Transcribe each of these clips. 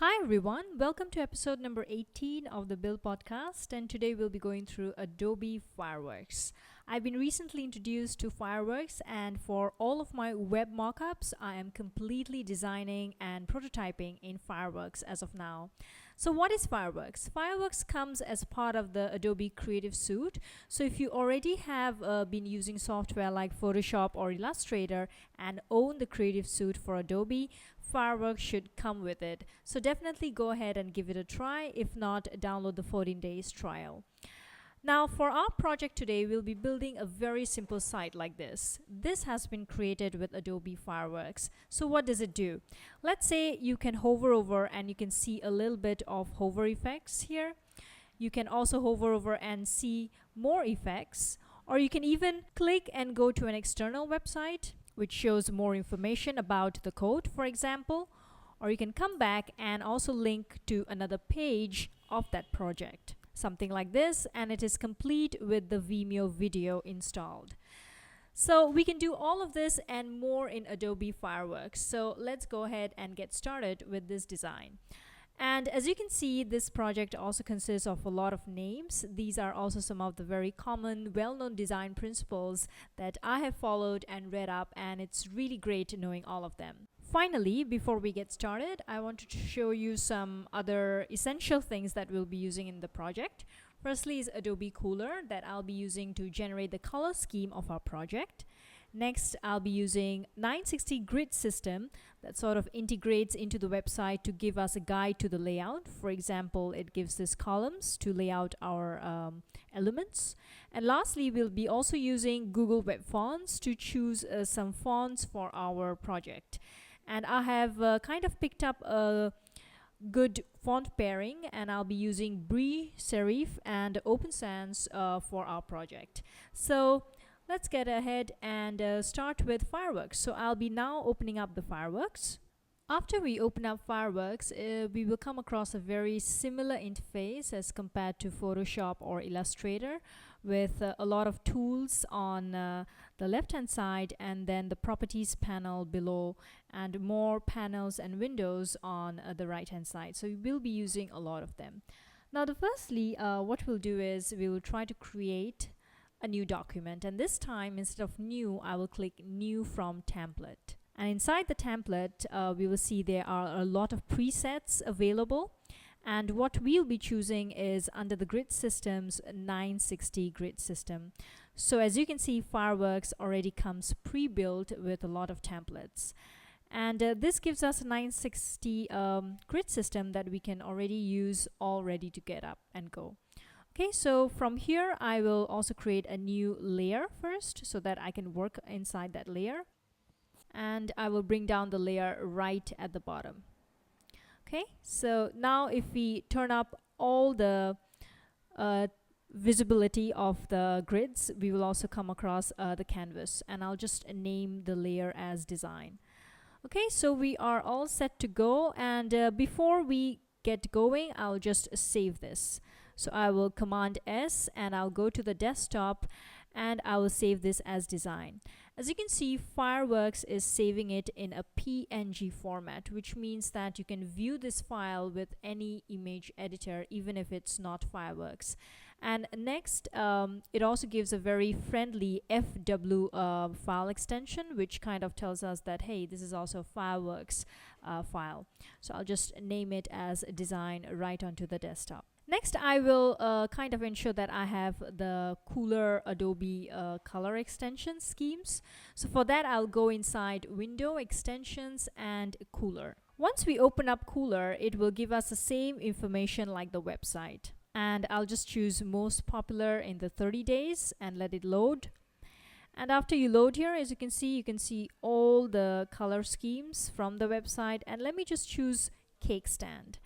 Hi everyone, welcome to episode number 18 of the Bill podcast, and today we'll be going through Adobe Fireworks. I've been recently introduced to Fireworks, and for all of my web mockups, I am completely designing and prototyping in Fireworks as of now. So what is Fireworks? Fireworks comes as part of the Adobe Creative Suite. So if you already have been using software like Photoshop or Illustrator and own the Creative Suite for Adobe, Fireworks should come with it. So definitely go ahead and give it a try. If not, download the 14 days trial. Now for our project today, we'll be building a very simple site like this. This has been created with Adobe Fireworks. So what does it do? Let's say you can hover over and you can see a little bit of hover effects here. You can also hover over and see more effects, or you can even click and go to an external website which shows more information about the code, for example, or you can come back and also link to another page of that project. Something like this, and it is complete with the Vimeo video installed. So we can do all of this and more in Adobe Fireworks. So let's go ahead and get started with this design. And as you can see, this project also consists of a lot of names. These are also some of the very common, well-known design principles that I have followed and read up, and it's really great knowing all of them. Finally, before we get started, I wanted to show you some other essential things that we'll be using in the project. Firstly is Adobe Cooler that I'll be using to generate the color scheme of our project. Next, I'll be using 960 grid system that sort of integrates into the website to give us a guide to the layout. For example, it gives us columns to lay out our elements. And lastly, we'll be also using Google Web Fonts to choose some fonts for our project. And I have kind of picked up a good font pairing, and I'll be using Bree Serif and Open Sans for our project. So let's get ahead and start with Fireworks. So I'll be now opening up the Fireworks. After we open up Fireworks, we will come across a very similar interface as compared to Photoshop or Illustrator, with a lot of tools on the left hand side, and then the properties panel below, and more panels and windows on the right hand side. So we will be using a lot of them. Now firstly, what we'll do is we will try to create a new document, and this time instead of new, I will click new from template. And inside the template, we will see there are a lot of presets available, and what we'll be choosing is under the grid systems 960 grid system. So as you can see, Fireworks already comes pre-built with a lot of templates, and this gives us a 960 grid system that we can already use, all ready to get up and go. Okay, so from here I will also create a new layer first so that I can work inside that layer, and I will bring down the layer right at the bottom. Okay, so now if we turn up all the visibility of the grids, we will also come across the canvas, and I'll just name the layer as design. Okay, so we are all set to go, and before we get going, I'll just save this. So I will Command S and I'll go to the desktop and I will save this as design. As you can see, Fireworks is saving it in a PNG format, which means that you can view this file with any image editor, even if it's not Fireworks. And next, it also gives a very friendly FW file extension, which kind of tells us that, hey, this is also a Fireworks file. So I'll just name it as design right onto the desktop. Next, I will kind of ensure that I have the Cooler Adobe color extension schemes. So for that, I'll go inside Window, Extensions, and Cooler. Once we open up Cooler, it will give us the same information like the website. And I'll just choose most popular in the 30 days and let it load. And after you load here, as you can see all the color schemes from the website. And let me just choose Cake Stand.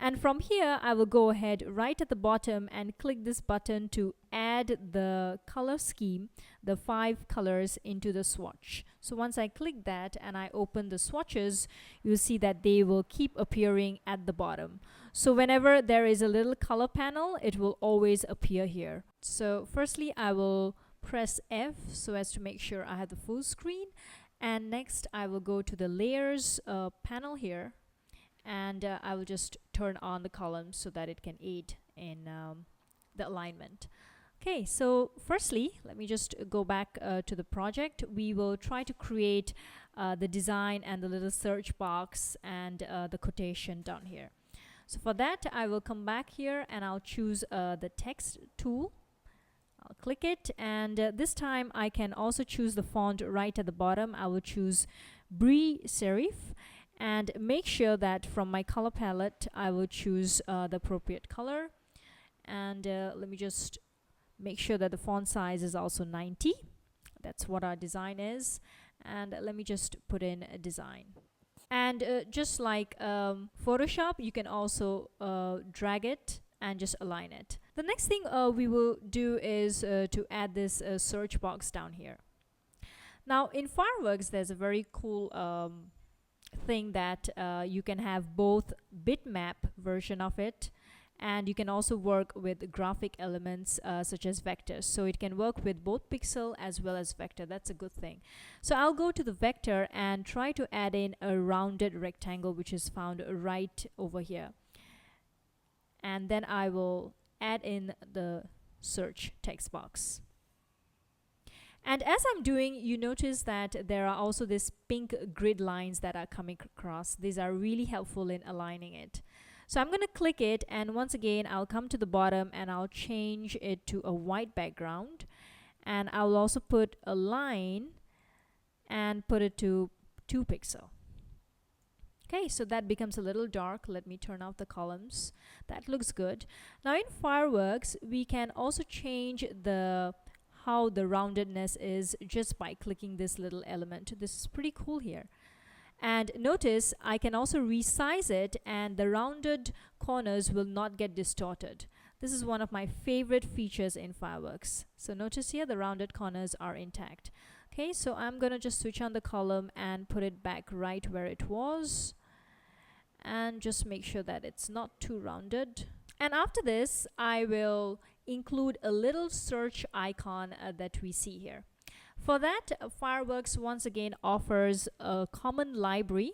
And from here, I will go ahead right at the bottom and click this button to add the color scheme, the 5 colors, into the swatch. So once I click that and I open the swatches, you'll see that they will keep appearing at the bottom. So whenever there is a little color panel, it will always appear here. So firstly, I will press F so as to make sure I have the full screen. And next, I will go to the layers panel here. and I will just turn on the columns so that it can aid in the alignment. Okay, so firstly, let me just go back to the project. We will try to create the design and the little search box and the quotation down here. So for that, I will come back here and I'll choose the text tool. I'll click it, and this time I can also choose the font right at the bottom. I will choose Brie Serif, and make sure that from my color palette I will choose the appropriate color. And let me just make sure that the font size is also 90. That's what our design is. And let me just put in a design. And just like Photoshop, you can also drag it and just align it. The next thing we will do is to add this search box down here. Now in Fireworks, there's a very cool thing that you can have both bitmap version of it, and you can also work with graphic elements such as vectors. So it can work with both pixel as well as vector. That's a good thing. So I'll go to the vector and try to add in a rounded rectangle, which is found right over here. And then I will add in the search text box. And as I'm doing, you notice that there are also these pink grid lines that are coming across. These are really helpful in aligning it. So I'm going to click it, and once again I'll come to the bottom and I'll change it to a white background, and I'll also put a line and put it to 2 pixel. Okay, so that becomes a little dark. Let me turn off the columns. That looks good. Now in Fireworks, we can also change how the roundedness is just by clicking this little element. This is pretty cool here. And notice I can also resize it, and the rounded corners will not get distorted. This is one of my favorite features in Fireworks. So notice here the rounded corners are intact. Okay, so I'm gonna just switch on the column and put it back right where it was, and just make sure that it's not too rounded. And after this, I will include a little search icon that we see here. For that, Fireworks once again offers a common library.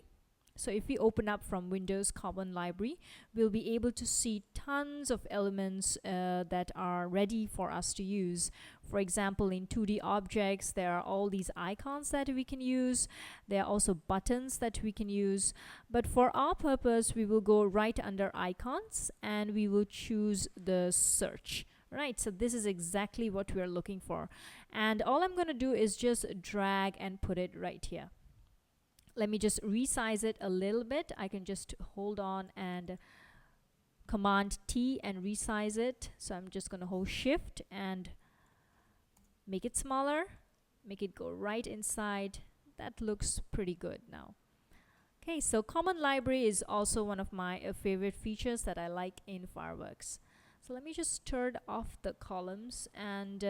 So if we open up from Windows Common Library, we'll be able to see tons of elements that are ready for us to use. For example, in 2D objects, there are all these icons that we can use. There are also buttons that we can use. But for our purpose, we will go right under icons and we will choose the search. Right, so this is exactly what we're looking for. And all I'm going to do is just drag and put it right here. Let me just resize it a little bit. I can just hold on and Command T and resize it. So I'm just going to hold Shift and make it smaller, make it go right inside. That looks pretty good now. Okay, so Common Library is also one of my favorite features that I like in Fireworks. So let me just turn off the columns, and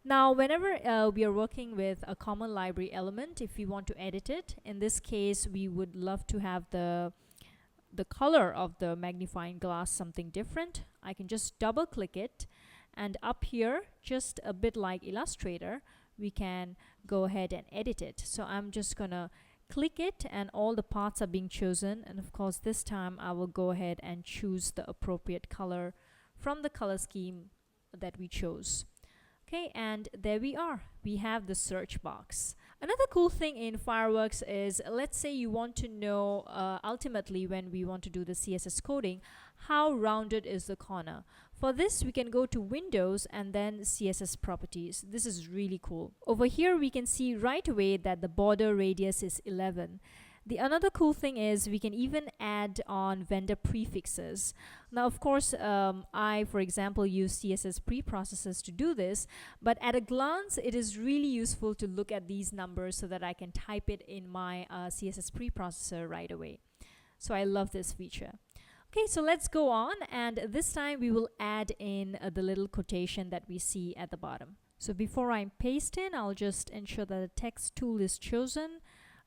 now whenever we are working with a common library element, if we want to edit it, in this case we would love to have the color of the magnifying glass something different. I can just double click it, and up here, just a bit like Illustrator, we can go ahead and edit it. So I'm just gonna click it, and all the parts are being chosen, and of course this time I will go ahead and choose the appropriate color from the color scheme that we chose. Okay, and there we are. We have the search box. Another cool thing in Fireworks is, let's say you want to know ultimately when we want to do the CSS coding, how rounded is the corner. For this, we can go to Windows and then CSS properties. This is really cool. Over here, we can see right away that the border radius is 11. The another cool thing is we can even add on vendor prefixes. Now, of course, I, for example, use CSS preprocessors to do this, but at a glance, it is really useful to look at these numbers so that I can type it in my CSS preprocessor right away. So I love this feature. Okay, so let's go on, and this time we will add in the little quotation that we see at the bottom. So before I paste in, I'll just ensure that the text tool is chosen.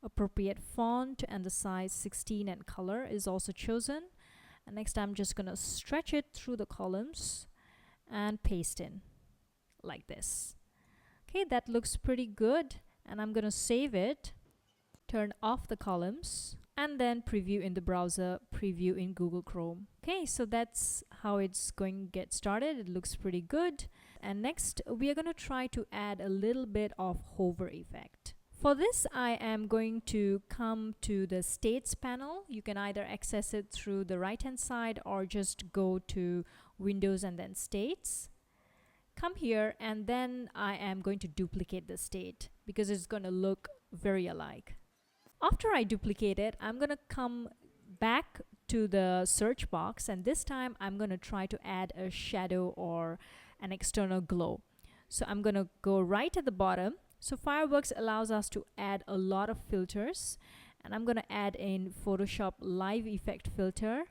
Appropriate font and the size 16 and color is also chosen. And next I'm just gonna stretch it through the columns and paste in like this. Okay, that looks pretty good, and I'm gonna save it, turn off the columns, and then preview in the browser, preview in Google Chrome. Okay, so that's how it's going to get started. It looks pretty good. And next, we are going to try to add a little bit of hover effect. For this, I am going to come to the States panel. You can either access it through the right-hand side or just go to Windows and then States. Come here, and then I am going to duplicate the state because it's going to look very alike. After I duplicate it, I'm going to come back to the search box, and this time I'm going to try to add a shadow or an external glow. So I'm going to go right at the bottom. So Fireworks allows us to add a lot of filters, and I'm going to add in Photoshop Live Effect filter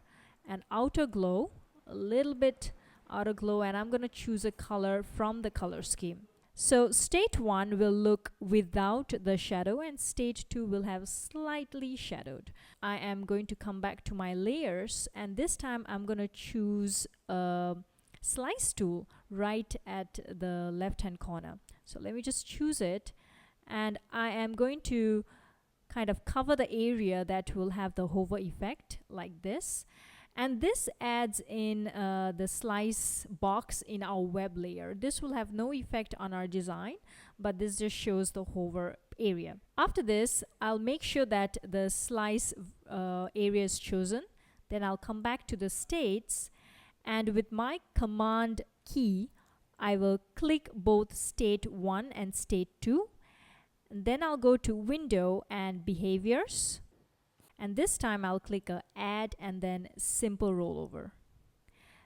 and outer glow, a little bit outer glow, and I'm going to choose a color from the color scheme. So state 1 will look without the shadow and state 2 will have slightly shadowed. I am going to come back to my layers, and this time I'm going to choose a slice tool right at the left hand corner. So let me just choose it, and I am going to kind of cover the area that will have the hover effect like this. And this adds in the slice box in our web layer. This will have no effect on our design, but this just shows the hover area. After this, I'll make sure that the slice area is chosen. Then I'll come back to the states, and with my command key, I will click both state 1 and state 2. And then I'll go to Window and Behaviors. And this time I'll click Add and then Simple Rollover.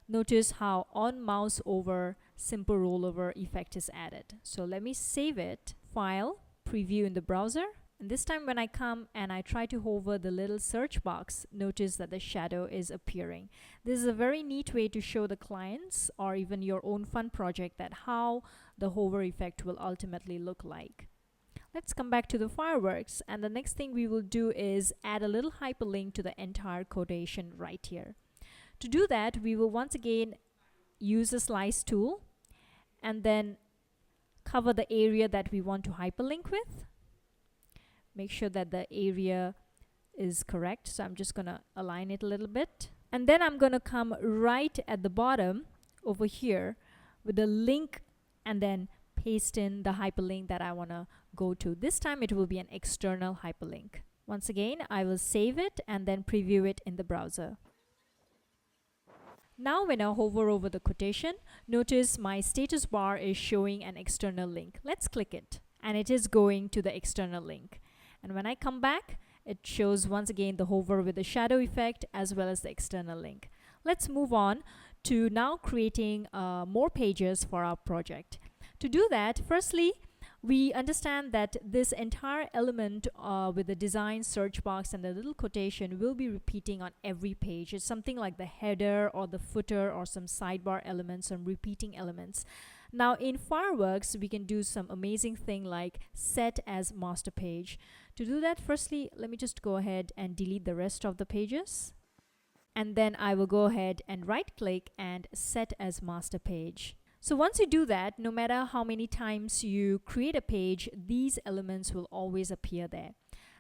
Notice how on mouse over simple rollover effect is added. So let me save it, File, Preview in the browser. And this time when I come and I try to hover the little search box, notice that the shadow is appearing. This is a very neat way to show the clients or even your own fun project that how the hover effect will ultimately look like. Let's come back to the Fireworks, and the next thing we will do is add a little hyperlink to the entire quotation right here. To do that, we will once again use the slice tool and then cover the area that we want to hyperlink with. Make sure that the area is correct, so I'm just going to align it a little bit. And then I'm going to come right at the bottom over here with the link and then paste in the hyperlink that I want to go to. This time it will be an external hyperlink. Once again, I will save it and then preview it in the browser. Now when I hover over the quotation, notice my status bar is showing an external link. Let's click it, and it is going to the external link. And when I come back, it shows once again the hover with the shadow effect as well as the external link. Let's move on to now creating more pages for our project. To do that, firstly, we understand that this entire element with the design search box and the little quotation will be repeating on every page. It's something like the header or the footer or some sidebar elements, some repeating elements. Now in Fireworks, we can do some amazing thing like set as master page. To do that, firstly, let me just go ahead and delete the rest of the pages. And then I will go ahead and right click and set as master page. So once you do that, no matter how many times you create a page, these elements will always appear there.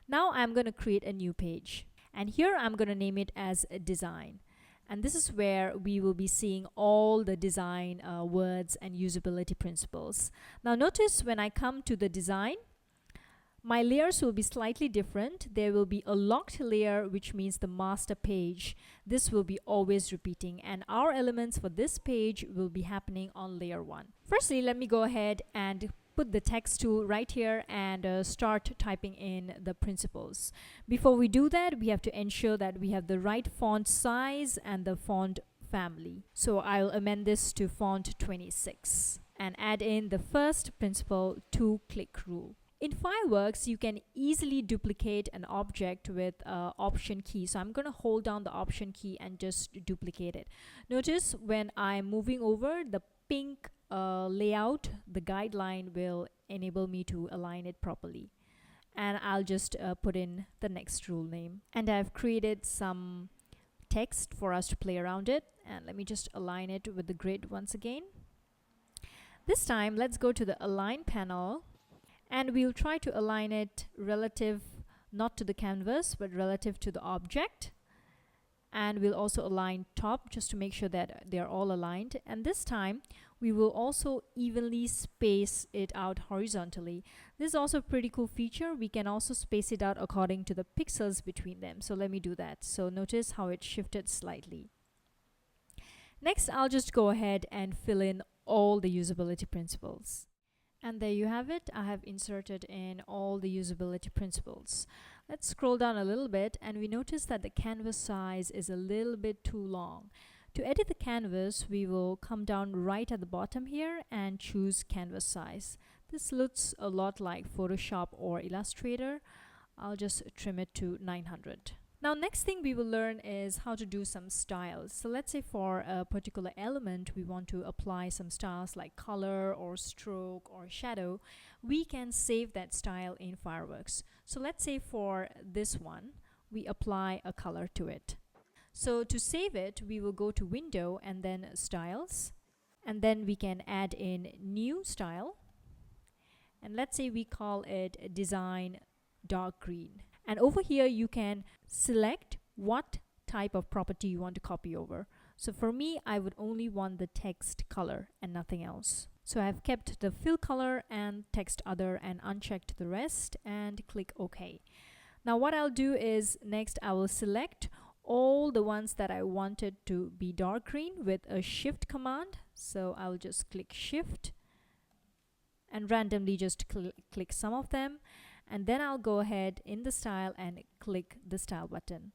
Now I'm going to create a new page, and here I'm going to name it as design. And this is where we will be seeing all the design words and usability principles. Now notice when I come to the design, my layers will be slightly different. There will be a locked layer, which means the master page. This will be always repeating, and our elements for this page will be happening on layer 1. Firstly, let me go ahead and put the text tool right here and start typing in the principles. Before we do that, we have to ensure that we have the right font size and the font family. So I'll amend this to font 26 and add in the first principle, two-click rule. In Fireworks, you can easily duplicate an object with Option key. So I'm going to hold down the Option key and just duplicate it. Notice when I'm moving over, the pink layout, the guideline will enable me to align it properly. And I'll just put in the next rule name. And I've created some text for us to play around it. And let me just align it with the grid once again. This time, let's go to the Align panel. And we'll try to align it relative not to the canvas but relative to the object. And we'll also align top just to make sure that they're all aligned. And this time we will also evenly space it out horizontally. This is also a pretty cool feature. We can also space it out according to the pixels between them. So let me do that. So notice how it shifted slightly. Next, I'll just go ahead and fill in all the usability principles. And there you have it. I have inserted in all the usability principles. Let's scroll down a little bit and we notice that the canvas size is a little bit too long. To edit the canvas, we will come down right at the bottom here and choose canvas size. This looks a lot like Photoshop or Illustrator. I'll just trim it to 900. Now, next thing we will learn is how to do some styles. So let's say for a particular element, we want to apply some styles like color or stroke or shadow. We can save that style in Fireworks. So let's say for this one, we apply a color to it. So to save it, we will go to Window and then Styles. And then we can add in New Style. And let's say we call it Design Dark Green. And over here, you can select what type of property you want to copy over. So for me, I would only want the text color and nothing else. So I've kept the fill color and text other and unchecked the rest and click OK. Now what I'll do is next I will select all the ones that I wanted to be dark green with a Shift command. So I'll just click Shift and randomly just click some of them. And then I'll go ahead in the style and click the style button.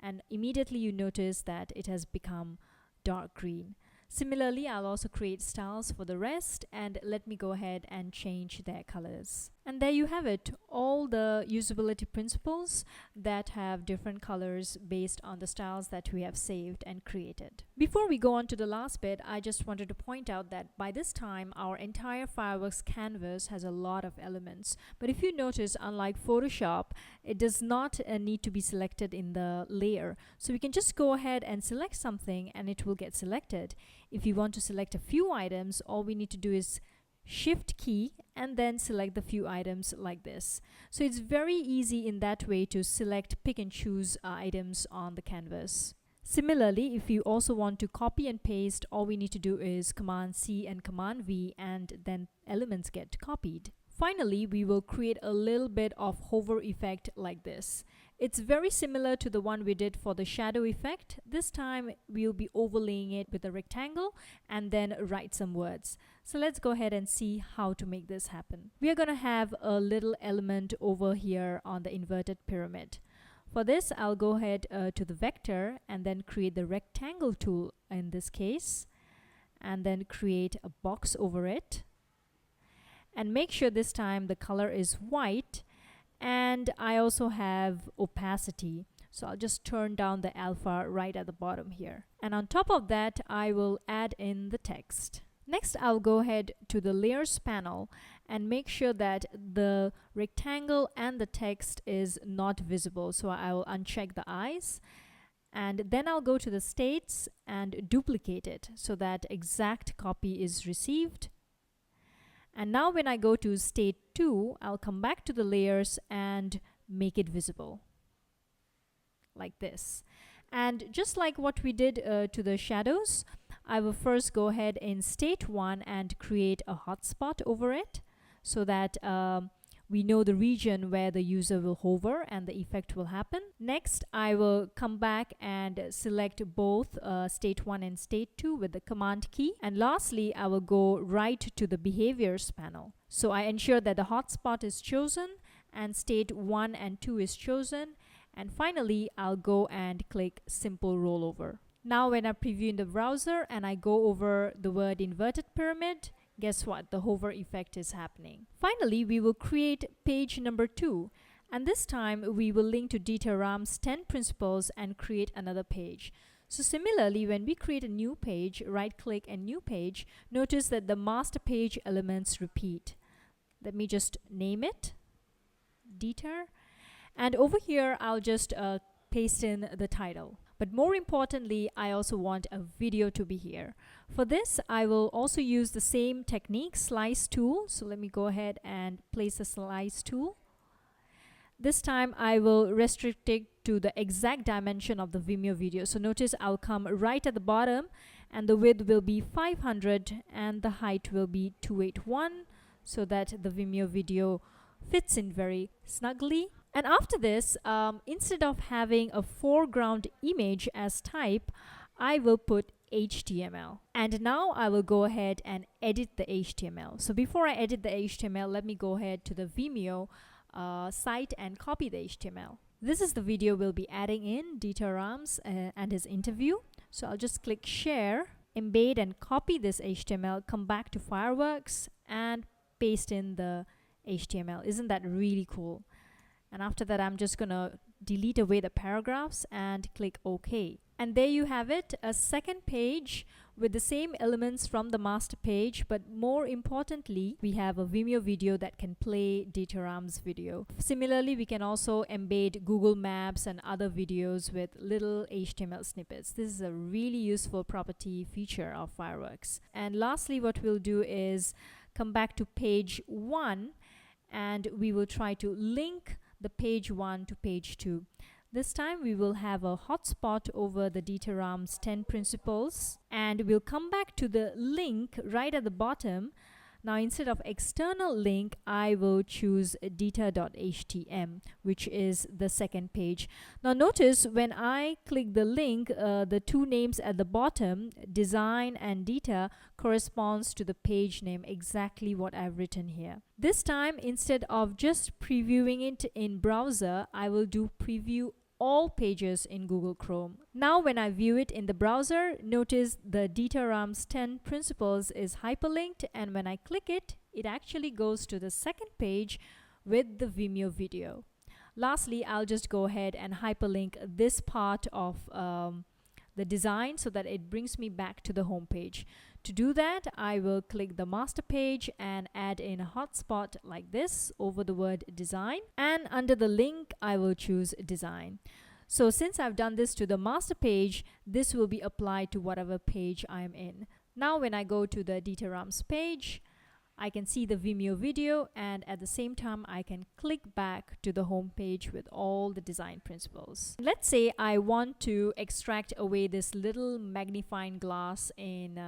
And immediately you notice that it has become dark green. Similarly, I'll also create styles for the rest and let me go ahead and change their colors. And there you have it, all the usability principles that have different colors based on the styles that we have saved and created. Before we go on to the last bit, I just wanted to point out that by this time, our entire Fireworks canvas has a lot of elements. But if you notice, unlike Photoshop, it does not need to be selected in the layer. So we can just go ahead and select something and it will get selected. If you want to select a few items, all we need to do is Shift key and then select the few items like this. So it's very easy in that way to select, pick and choose items on the canvas. Similarly, if you also want to copy and paste, all we need to do is Command C and Command V and then elements get copied. Finally, we will create a little bit of hover effect like this. It's very similar to the one we did for the shadow effect. This time we'll be overlaying it with a rectangle and then write some words. So let's go ahead and see how to make this happen. We are going to have a little element over here on the inverted pyramid. For this, I'll go ahead to the vector and then create the rectangle tool in this case, and then create a box over it. And make sure this time the color is white, and I also have opacity. So I'll just turn down the alpha right at the bottom here. And on top of that, I will add in the text. Next, I'll go ahead to the layers panel and make sure that the rectangle and the text is not visible. So I will uncheck the eyes. And then I'll go to the states and duplicate it so that exact copy is received. And now when I go to state 2, I'll come back to the layers and make it visible like this. And just like what we did to the shadows, I will first go ahead in state 1 and create a hotspot over it so that we know the region where the user will hover and the effect will happen. Next, I will come back and select both state 1 and state 2 with the command key. And lastly, I will go right to the behaviors panel. So I ensure that the hotspot is chosen and state 1 and 2 is chosen. And finally, I'll go and click simple rollover. Now when I preview in the browser and I go over the word inverted pyramid, guess what? The hover effect is happening. Finally, we will create page number 2. And this time, we will link to Dieter Rams' 10 principles and create another page. So similarly, when we create a new page, right-click and new page, notice that the master page elements repeat. Let me just name it, Dieter. And over here, I'll just paste in the title. But more importantly, I also want a video to be here. For this, I will also use the same technique, slice tool. So let me go ahead and place the slice tool. This time I will restrict it to the exact dimension of the Vimeo video. So notice I'll come right at the bottom, and the width will be 500 and the height will be 281, so that the Vimeo video fits in very snugly. And after this, instead of having a foreground image as type, I will put HTML. And now I will go ahead and edit the HTML. So before I edit the HTML, let me go ahead to the Vimeo site and copy the HTML. This is the video we'll be adding in, Dieter Rams and his interview. So I'll just click share, embed and copy this HTML, come back to Fireworks and paste in the HTML. Isn't that really cool? And after that, I'm just gonna delete away the paragraphs and click OK. And there you have it, a second page with the same elements from the master page, but more importantly, we have a Vimeo video that can play Dieter Rams' video. Similarly, we can also embed Google Maps and other videos with little HTML snippets. This is a really useful property feature of Fireworks. And lastly, what we'll do is come back to page 1 and we will try to link the page 1 to page 2. This time we will have a hotspot over the Dieter Rams 10 principles, and we'll come back to the link right at the bottom. Now instead of external link, I will choose dieter.htm, which is the second page. Now notice when I click the link, the two names at the bottom, design and Dieter, corresponds to the page name, exactly what I've written here. This time, instead of just previewing it in browser, I will do preview all pages in Google Chrome. Now when I view it in the browser, notice the Dieter Rams 10 principles is hyperlinked, and when I click it, it actually goes to the second page with the Vimeo video. Lastly, I'll just go ahead and hyperlink this part of the design so that it brings me back to the home page. To do that, I will click the master page and add in a hotspot like this over the word design, and under the link I will choose design. So since I've done this to the master page, this will be applied to whatever page I'm in. Now when I go to the Dieter Rams page, I can see the Vimeo video, and at the same time I can click back to the home page with all the design principles. Let's say I want to extract away this little magnifying glass in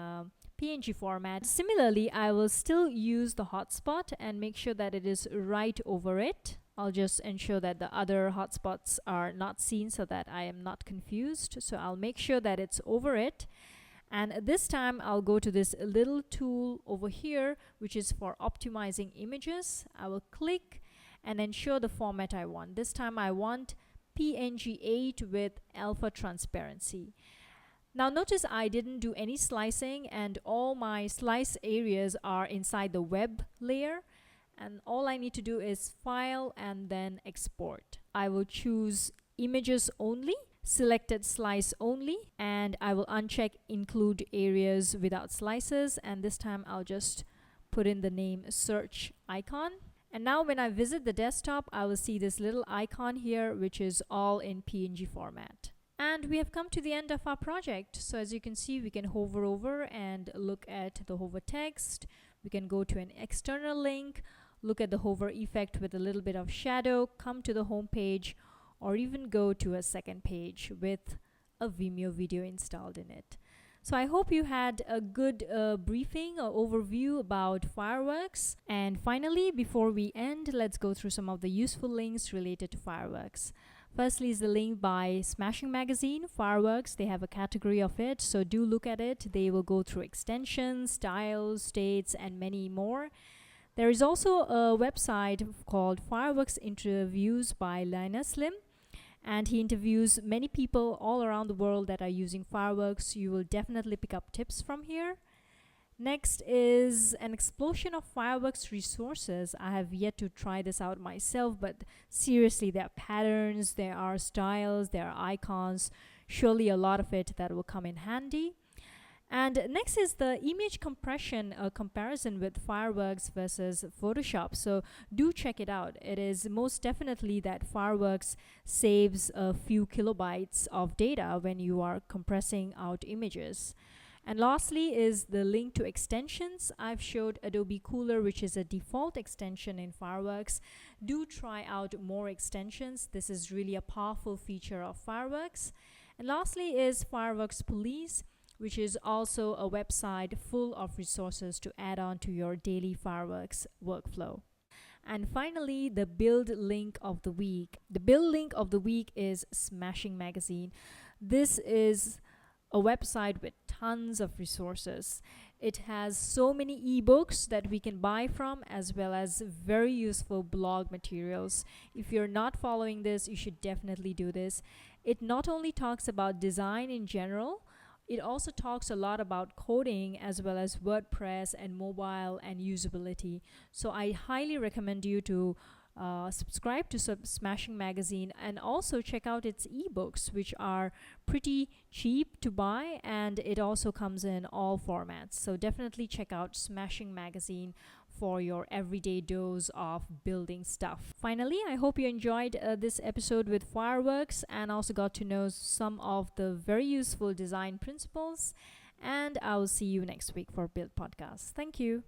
PNG format. Similarly, I will still use the hotspot and make sure that it is right over it. I'll just ensure that the other hotspots are not seen so that I am not confused. So I'll make sure that it's over it. And this time I'll go to this little tool over here, which is for optimizing images. I will click and ensure the format I want. This time I want PNG 8 with alpha transparency. Now notice I didn't do any slicing, and all my slice areas are inside the web layer, and all I need to do is file and then export. I will choose images only, selected slice only, and I will uncheck include areas without slices, and this time I'll just put in the name search icon. And now when I visit the desktop, I will see this little icon here, which is all in PNG format. And we have come to the end of our project. So as you can see, we can hover over and look at the hover text. We can go to an external link, look at the hover effect with a little bit of shadow, come to the home page, or even go to a second page with a Vimeo video installed in it. So I hope you had a good briefing or overview about Fireworks. And finally, before we end, let's go through some of the useful links related to Fireworks. Firstly is the link by Smashing Magazine, Fireworks. They have a category of it, so do look at it. They will go through extensions, styles, states, and many more. There is also a website called Fireworks Interviews by Linus Slim, and he interviews many people all around the world that are using Fireworks. You will definitely pick up tips from here. Next is an explosion of Fireworks resources. I have yet to try this out myself, but seriously, there are patterns, there are styles, there are icons, surely a lot of it that will come in handy. And next is the image compression comparison with Fireworks versus Photoshop. So do check it out. It is most definitely that Fireworks saves a few kilobytes of data when you are compressing out images. And lastly is the link to extensions. I've showed Adobe Cooler, which is a default extension in Fireworks. Do try out more extensions. This is really a powerful feature of Fireworks. And lastly is Fireworks Police, which is also a website full of resources to add on to your daily Fireworks workflow. And finally, the build link of the week. The build link of the week is Smashing Magazine. This is a website with tons of resources. It has so many ebooks that we can buy from, as well as very useful blog materials. If you're not following this, you should definitely do this. It not only talks about design in general, it also talks a lot about coding as well as WordPress and mobile and usability. So I highly recommend you to subscribe to Smashing Magazine and also check out its ebooks, which are pretty cheap to buy, and it also comes in all formats. So definitely check out Smashing Magazine for your everyday dose of building stuff. Finally, I hope you enjoyed this episode with Fireworks and also got to know some of the very useful design principles. And I will see you next week for Build Podcast. Thank you.